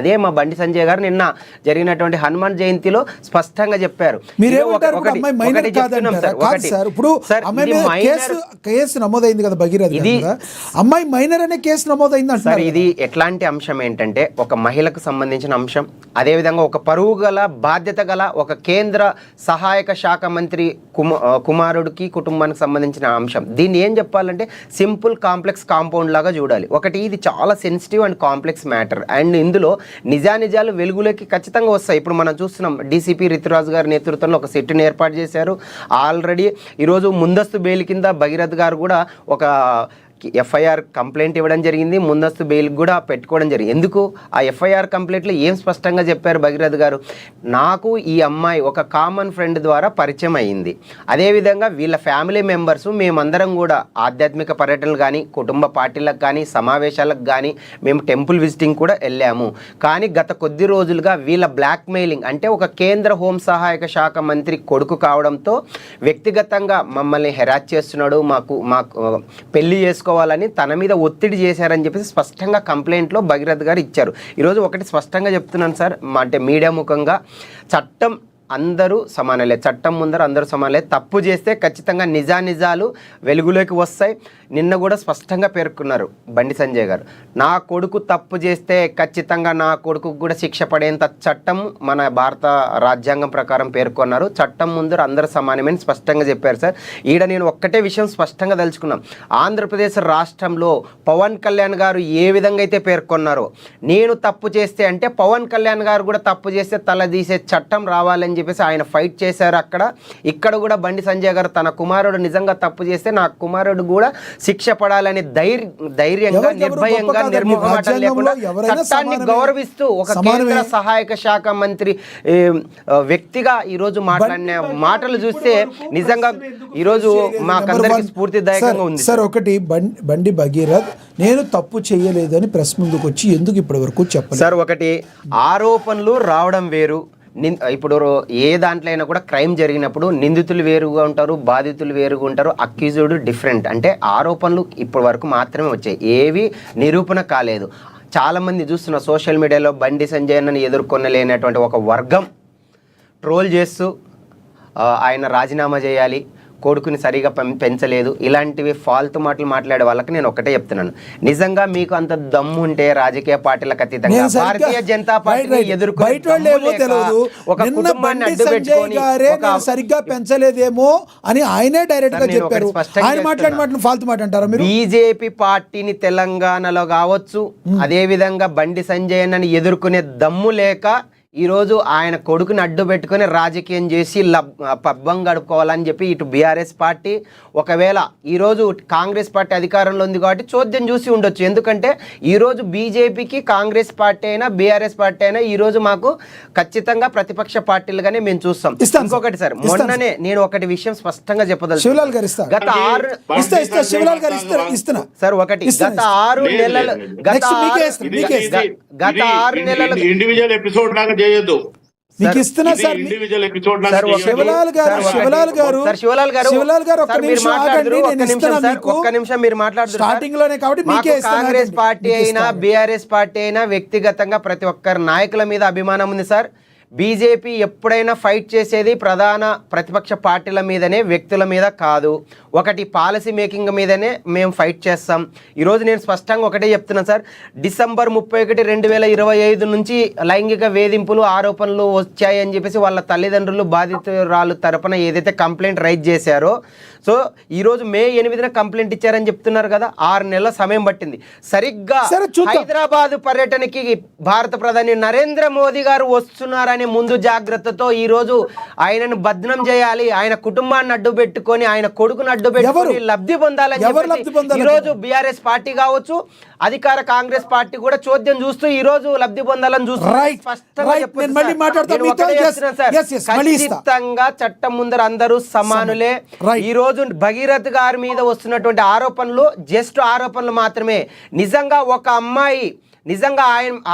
అదే మా బండి సంజయ్ గారు నిన్న జరిగినటువంటి హనుమాన్ జయంతిలో స్పష్టంగా చెప్పారు. కేసు నమోదైంది కదా భగీరథ, అమ్మాయి మైనర్ అనే కేసు నమోదైంది సార్. ఇది ఎట్లాంటి అంశం ఏంటంటే ఒక మహిళకు సంబంధించిన అంశం, అదేవిధంగా ఒక పరువు గల బాధ్యత గల ఒక కేంద్ర సహాయక శాఖ మంత్రి కుమారుడికి కుటుంబానికి సంబంధించిన అంశం. దీన్ని ఏం చెప్పాలంటే సింపుల్ కాంప్లెక్స్ కాంపౌండ్ లాగా చూడాలి. ఒకటి ఇది చాలా sensitive and complex matter, and ఇందులో నిజానిజాలు వెలుగులోకి ఖచ్చితంగా వస్తాయి. ఇప్పుడు మనం చూస్తున్నాం డీసీపీ రితురాజు గారి నేతృత్వంలో ఒక సెట్ని ఏర్పాటు చేశారు. ఆల్రెడీ ఈరోజు ముందస్తు బెయిల్ కింద భగీరథ్ గారు కూడా ఒక ఎఫ్ఐఆర్ కంప్లైంట్ ఇవ్వడం జరిగింది, ముందస్తు బెయిల్ కూడా పెట్టుకోవడం జరిగింది. ఎందుకు ఆ ఎఫ్ఐఆర్ కంప్లైంట్లో ఏం స్పష్టంగా చెప్పారు భగీరథ్ గారు, నాకు ఈ అమ్మాయి ఒక కామన్ ఫ్రెండ్ ద్వారా పరిచయం అయ్యింది, అదేవిధంగా వీళ్ళ ఫ్యామిలీ మెంబర్స్ మేమందరం కూడా ఆధ్యాత్మిక పర్యటనలు కానీ కుటుంబ పార్టీలకు కానీ సమావేశాలకు కానీ మేము టెంపుల్ విజిటింగ్ కూడా వెళ్ళాము. కానీ గత కొద్ది రోజులుగా వీళ్ళ బ్లాక్మెయిలింగ్, అంటే ఒక కేంద్ర హోం సహాయక శాఖ మంత్రి కొడుకు కావడంతో వ్యక్తిగతంగా మమ్మల్ని హెరాస్ చేస్తున్నాడు, మాకు పెళ్లి చేసుకోవాలని తన మీద ఒత్తిడి చేశారని చెప్పేసి స్పష్టంగా కంప్లైంట్లో భగీరథ్ గారు ఇచ్చారు. ఈరోజు ఒకటి స్పష్టంగా చెప్తున్నాను సార్, అంటే మీడియా ముఖంగా చట్టం అందరూ సమానలే, చట్టం ముందర అందరూ సమానలే. తప్పు చేస్తే ఖచ్చితంగా నిజాలు వెలుగులోకి వస్తాయి. నిన్న కూడా స్పష్టంగా పేర్కొన్నారు బండి సంజయ్ గారు, నా కొడుకు తప్పు చేస్తే ఖచ్చితంగా నా కొడుకు కూడా శిక్ష పడేంత చట్టం మన భారత రాజ్యాంగం ప్రకారం పేర్కొన్నారు. చట్టం ముందర అందరూ సమానమని స్పష్టంగా చెప్పారు సార్. ఈడ నేను ఒక్కటే విషయం స్పష్టంగా తెలుసుకున్నాం, ఆంధ్రప్రదేశ్ రాష్ట్రంలో పవన్ కళ్యాణ్ గారు ఏ విధంగా అయితే పేర్కొన్నారో, నేను తప్పు చేస్తే అంటే పవన్ కళ్యాణ్ గారు కూడా తప్పు చేస్తే తలదీసే చట్టం రావాలని చెప్పేసి ఆయన ఫైట్ చేశారు. ఇక్కడ కూడా బండి సంజయ్ గారు తన కుమారుడు నిజంగా తప్పు చేస్తే నా కుమారుడు కూడా శిక్ష పడాలని ధైర్యంగా నిర్భయంగా నిర్మోహమాటం లేకుండా చట్టాన్ని గౌరవిస్తూ ఒక కేంద్ర సహాయక శాఖ మంత్రి వ్యక్తిగా ఈరోజు మాట్లాడిన మాటలు చూస్తే నిజంగా ఈరోజు మాకందరికి స్ఫూర్తిదాయకంగా ఉంది సార్. ఒకటి బండి భగీరథ్ నేను తప్పు చేయలేదని ప్రెస్ ముందుకు వచ్చి ఎందుకు ఇప్పటి వరకు చెప్పలేదు సార్. ఒకటి ఆరోపణలు రావడం వేరు, ఇప్పుడు ఏ దాంట్లో అయినా కూడా క్రైమ్ జరిగినప్పుడు నిందితులు వేరుగా ఉంటారు, బాధితులు వేరుగా ఉంటారు, అక్యూజ్డ్ డిఫరెంట్. అంటే ఆరోపణలు ఇప్పటి వరకు మాత్రమే వచ్చాయి, ఏవి నిరూపణ కాలేదు. చాలామంది చూస్తున్న సోషల్ మీడియాలో బండి సంజయ్ అన్నని ఎదుర్కొనలేనటువంటి ఒక వర్గం ట్రోల్ చేస్తూ ఆయన రాజీనామా చేయాలి, కొడుకుని సరిగా పెంచలేదు, ఇలాంటివి ఫాల్తు మాటలు మాట్లాడే వాళ్ళకి నేను ఒకటే చెప్తున్నాను, నిజంగా మీకు అంత దమ్ము ఉంటే రాజకీయ పార్టీలకు అతీతంగా భారతీయ జనతా పార్టీని ఎదుర్కొని ఒక కుటుంబాన్ని అడ్డు పెట్టుకొని సరిగ్గా పెంచలేదేమో అని ఆయనే డైరెక్ట్ గా చెప్పారు. ఆయన మాట్లాడిన ఫాల్తు మాట అంటారా మీరు? బీజేపీ పార్టీని తెలంగాణలో కావచ్చు, అదే విధంగా బండి సంజయ్ అన్నని ఎదుర్కొనే దమ్ము లేక ఈరోజు ఆయన కొడుకుని అడ్డు పెట్టుకుని రాజకీయం చేసి పబ్బం గడుపుకోవాలని చెప్పి ఇటు బీఆర్ఎస్ పార్టీ, ఒకవేళ ఈరోజు కాంగ్రెస్ పార్టీ అధికారంలో ఉంది కాబట్టి చోద్యం చూసి ఉండొచ్చు. ఎందుకంటే ఈరోజు బీజేపీకి కాంగ్రెస్ పార్టీ అయినా బీఆర్ఎస్ పార్టీ అయినా ఈరోజు మాకు ఖచ్చితంగా ప్రతిపక్ష పార్టీలుగానే మేము చూస్తాం. ఇంకొకటి సార్, మొన్ననే నేను ఒకటి విషయం స్పష్టంగా చెప్పదలుచు, గత 6 నెలలు ఇండివిజువల్ ఎపిసోడ్ లాగా చేయొద్దు. మీకు ఇస్తున్నా సార్ శివలాల్ గారు ఒక్క నిమిషం మీరు మాట్లాడుతున్నారు స్టార్టింగ్ లోనే కాబట్టి కాంగ్రెస్ పార్టీ అయినా బీఆర్ఎస్ పార్టీ అయినా వ్యక్తిగతంగా ప్రతి ఒక్కరి నాయకుల మీద అభిమానం ఉంది సార్. బీజేపీ ఎప్పుడైనా ఫైట్ చేసేది ప్రధాన ప్రతిపక్ష పార్టీల మీదనే, వ్యక్తుల మీద కాదు. ఒకటి పాలసీ మేకింగ్ మీదనే మేము ఫైట్ చేస్తాం. ఈరోజు నేను స్పష్టంగా ఒకటే చెప్తున్నాను సార్, డిసెంబర్ 31, 2025 నుంచి లైంగిక వేధింపులు ఆరోపణలు వచ్చాయని చెప్పేసి వాళ్ళ తల్లిదండ్రులు బాధితురాలు తరపున ఏదైతే కంప్లైంట్ రైజ్ చేశారో, సో ఈరోజు మే 8న కంప్లైంట్ ఇచ్చారని చెప్తున్నారు కదా, 6 నెలల సమయం పట్టింది. సరిగ్గా హైదరాబాద్ పర్యటనకి భారత ప్రధాని నరేంద్ర మోదీ గారు వస్తున్నారని ముందు జాగ్రత్తతో ఈరోజు ఆయనను బద్నం చేయాలి, ఆయన కుటుంబాన్ని అడ్డు పెట్టుకొని ఆయన కొడుకును అడ్డు పెట్టుకొని లబ్ధి పొందాలని ఈరోజు బీఆర్ఎస్ పార్టీ కావచ్చు, అధికార కాంగ్రెస్ పార్టీ కూడా చోద్యం చూస్తూ ఈ రోజు లబ్ధి పొందాలని ఖచ్చితంగా చట్టం ముందర అందరూ సమానులే. ఈ రోజు భగీరథ్ గారి మీద వస్తున్నటువంటి ఆరోపణలు జస్ట్ ఆరోపణలు మాత్రమే. నిజంగా ఒక అమ్మాయి నిజంగా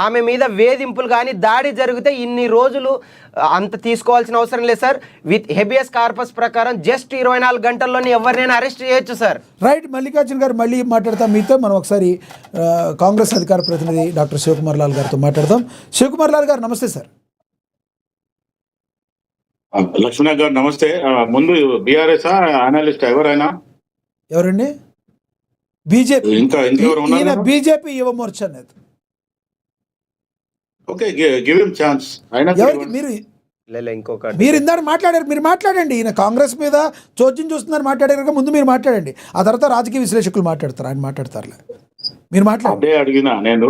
ఆమె మీద వేధింపులు కానీ దాడి జరిగితే ఇన్ని రోజులు అంత తీసుకోవాల్సిన అవసరం లేదు సార్. విత్ హెబియస్ కార్పస్ ప్రకారం జస్ట్ 24 గంటల్లోనే ఎవరినైనా అరెస్ట్ చేయొచ్చు సార్. రైట్, మల్లికార్జున్ గారు మళ్ళీ మాట్లాడతాం మీతో. మనం ఒకసారి కాంగ్రెస్ అధికార ప్రతినిధి డాక్టర్ శివకుమార్ లాల్ గారితో మాట్లాడతాం. శివకుమార్ లాల్ గారు నమస్తే సార్. లక్ష్మణ గారు నమస్తే. ముందు బీఆర్ఎస్ అనలిస్ట్ ఎవరైనా ఎవరండి? బీజేపీ. ఇంకా ఎవరు ఈయన ఉన్నారు? బీజేపీ యువ మోర్చా నేత. Okay, give him chance. అయినా ఎవరికి మీరు ఇంకొక మీరు ఇందాక మాట్లాడారు, మీరు మాట్లాడండి. ఈయన కాంగ్రెస్ మీద చోద్యం చూస్తున్నారు, మాట్లాడారు. ముందు మీరు మాట్లాడండి, ఆ తర్వాత రాజకీయ విశ్లేషకులు మాట్లాడతారు. ఆయన మాట్లాడతారులే, మీరు మాట్లాడండి. అదే అడిగినా నేను.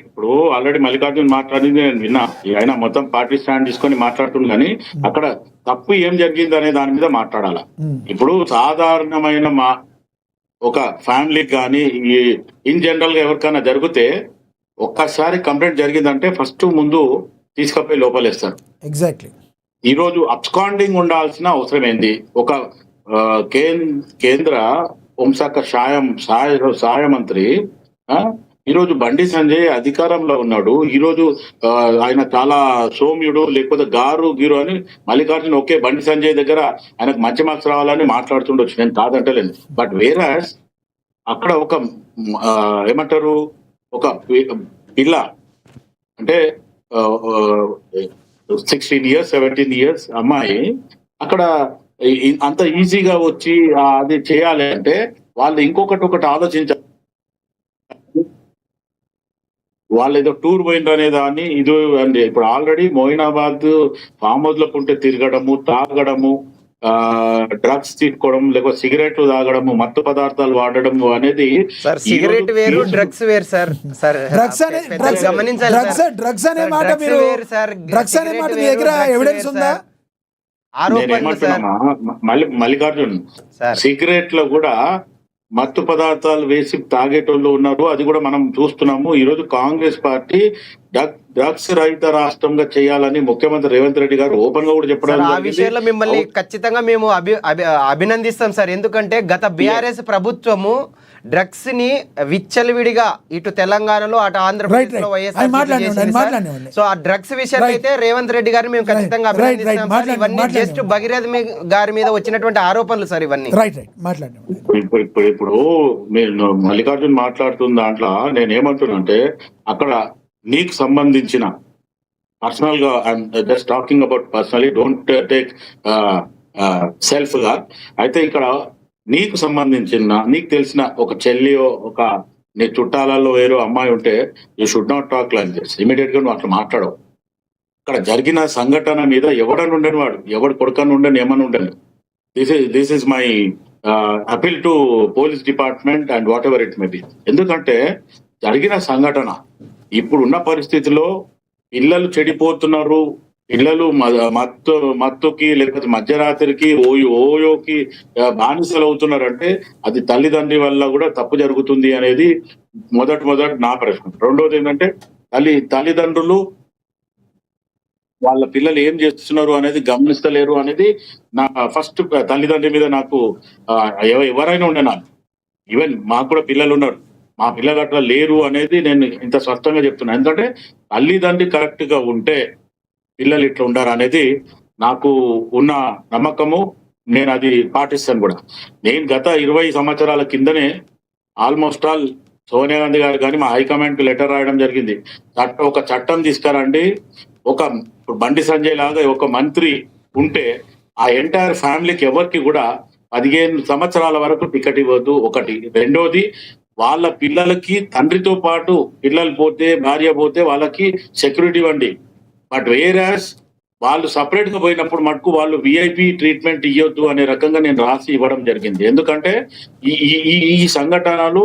ఇప్పుడు ఆల్రెడీ మల్లికార్జున్ మాట్లాడింది నేను విన్నా. ఆయన మొత్తం పార్టీ స్టాండ్ తీసుకొని మాట్లాడుతుంది, కానీ అక్కడ తప్పు ఏం జరిగింది అనే దాని మీద మాట్లాడాల. ఇప్పుడు సాధారణమైన ఒక ఫ్యామిలీకి కానీ ఇన్ జనరల్ గా ఎవరికైనా జరిగితే ఒక్కసారి కంప్లైంట్ జరిగిందంటే ఫస్ట్ ముందు తీసుకపోయి లోపలేస్తారు. ఎగ్జాక్ట్లీ. ఈ రోజు అబ్స్కాండింగ్ ఉండాల్సిన అవసరం ఏంది? ఒక కేంద్ర హోంశాఖ సహాయ మంత్రి ఈరోజు బండి సంజయ్ అధికారంలో ఉన్నాడు. ఈరోజు ఆయన చాలా సౌమ్యుడు, లేకపోతే గీరు అని మల్లికార్జున్ ఓకే బండి సంజయ్ దగ్గర ఆయనకు మంచి మార్క్స్ రావాలని మాట్లాడుతుండొచ్చు, నేను కాదంటలేను. బట్ వేరాస్ అక్కడ ఒక ఏమంటారు, ఒక పిల్ల అంటే 16 years 17 years అమ్మాయి అక్కడ అంత ఈజీగా వచ్చి అది చేయాలి అంటే వాళ్ళు ఇంకొకటి ఆలోచించాలి. వాళ్ళు ఏదో టూర్ పోయిండ్రు అనే దాన్ని ఇది అండి. ఇప్పుడు ఆల్రెడీ మొయినాబాద్ ఫామ్ హౌస్ లో ఉంటే తిరగడము, తాగడము, డ్రగ్స్ తీసుకోవడం, లేకపోతే సిగరెట్లు తాగడము, మత్తు పదార్థాలు వాడడం అనేది. సిగరెట్ వేరు, డ్రగ్స్ వేరు సార్. డ్రగ్స్ అనే మాట మీరు, డ్రగ్స్ అనే మాట మీ దగ్గర ఎవిడెన్స్ ఉందా? మల్లికార్జున్, సిగరెట్ లో కూడా మత్తు పదార్థాలు వేసి తాగేటోళ్ళు ఉన్నారు, అది కూడా మనం చూస్తున్నాము. ఈ రోజు కాంగ్రెస్ పార్టీ డ్రగ్స్ రహిత రాష్ట్రంగా చేయాలని ముఖ్యమంత్రి రేవంత్ రెడ్డి గారు ఓపెన్ గా కూడా చెప్పడం. ఆ విషయంలో మిమ్మల్ని ఖచ్చితంగా మేము అభినందిస్తాం సార్. ఎందుకంటే గత బీఆర్ఎస్ ప్రభుత్వము డ్రగ్స్ ని విచ్చలవిడిగా ఇటు తెలంగాణలో అటు ఆంధ్రప్రదేశ్ లో వైఎస్ఆర్. సో ఆ డ్రగ్స్ విషయంలో అయితే రేవంత్ రెడ్డి గారిని మేము ఖచ్చితంగా అభినందిస్తాం సార్. ఇవన్నీ జస్ట్ భగీరథ గారి మీద వచ్చినటువంటి ఆరోపణలు సార్ ఇవన్నీ. ఇప్పుడు మల్లికార్జున్ మాట్లాడుతున్న దాంట్లో నేనేమంటున్నానంటే అక్కడ నీకు సంబంధించిన పర్సనల్ గా, I'm just talking about personally, don't take self గా. అయితే ఇక్కడ నీకు సంబంధించిన, నీకు తెలిసిన ఒక చెల్లియో, ఒక నీ చుట్టాలలో వేరే అమ్మాయి ఉంటే you should not talk like this. Immediate గా నువ్వు అట్లా మాట్లాడవు. ఇక్కడ జరిగిన సంఘటన మీద ఎవడని ఉండని వాడు, ఎవడు కొడుకని ఉండని, ఏమని ఉండని. This is my appeal to police department and what ever it may be. ఎందుకంటే జరిగిన సంఘటన ఇప్పుడున్న పరిస్థితిలో పిల్లలు చెడిపోతున్నారు, పిల్లలు మత్తుకి లేకపోతే మధ్యరాత్రికి ఓయోకి బానిసలు అవుతున్నారంటే అది తల్లిదండ్రి వల్ల కూడా తప్పు జరుగుతుంది అనేది మొదటి నా ప్రశ్న. రెండోది ఏంటంటే తల్లిదండ్రులు వాళ్ళ పిల్లలు ఏం చేస్తున్నారు అనేది గమనిస్తలేరు అనేది నా ఫస్ట్. తల్లిదండ్రి మీద నాకు ఎవరైనా ఉండే, నాకు ఈవెన్ మాకు కూడా పిల్లలు ఉన్నారు, మా పిల్లలు అట్లా లేరు అనేది నేను ఇంత స్పష్టంగా చెప్తున్నా. ఎందుకంటే తల్లిదండ్రి కరెక్ట్ గా ఉంటే పిల్లలు ఇట్లా ఉండారు అనేది నాకు ఉన్న నమ్మకము. నేను అది పాటిస్తాను కూడా. నేను గత 20 సంవత్సరాల కిందనే ఆల్మోస్ట్ ఆల్ సోనియా గాంధీ గారు కానీ మా హైకమాండ్ కి లెటర్ రాయడం జరిగింది. ఒక చట్టం తీసుకురండి, ఒక బండి సంజయ్ లాగా ఒక మంత్రి ఉంటే ఆ ఎంటైర్ ఫ్యామిలీకి ఎవరికి కూడా 15 సంవత్సరాల వరకు టికెట్ ఇవ్వద్దు. ఒకటి. రెండోది, వాళ్ళ పిల్లలకి తండ్రితో పాటు పిల్లలు పోతే, భార్య పోతే వాళ్ళకి సెక్యూరిటీ ఇవ్వండి. బట్ వేరాస్ వాళ్ళు సపరేట్ గా పోయినప్పుడు మటుకు వాళ్ళు విఐపి ట్రీట్మెంట్ ఇవ్వద్దు అనే రకంగా నేను రాసి ఇవ్వడం జరిగింది. ఎందుకంటే ఈ సంఘటనలు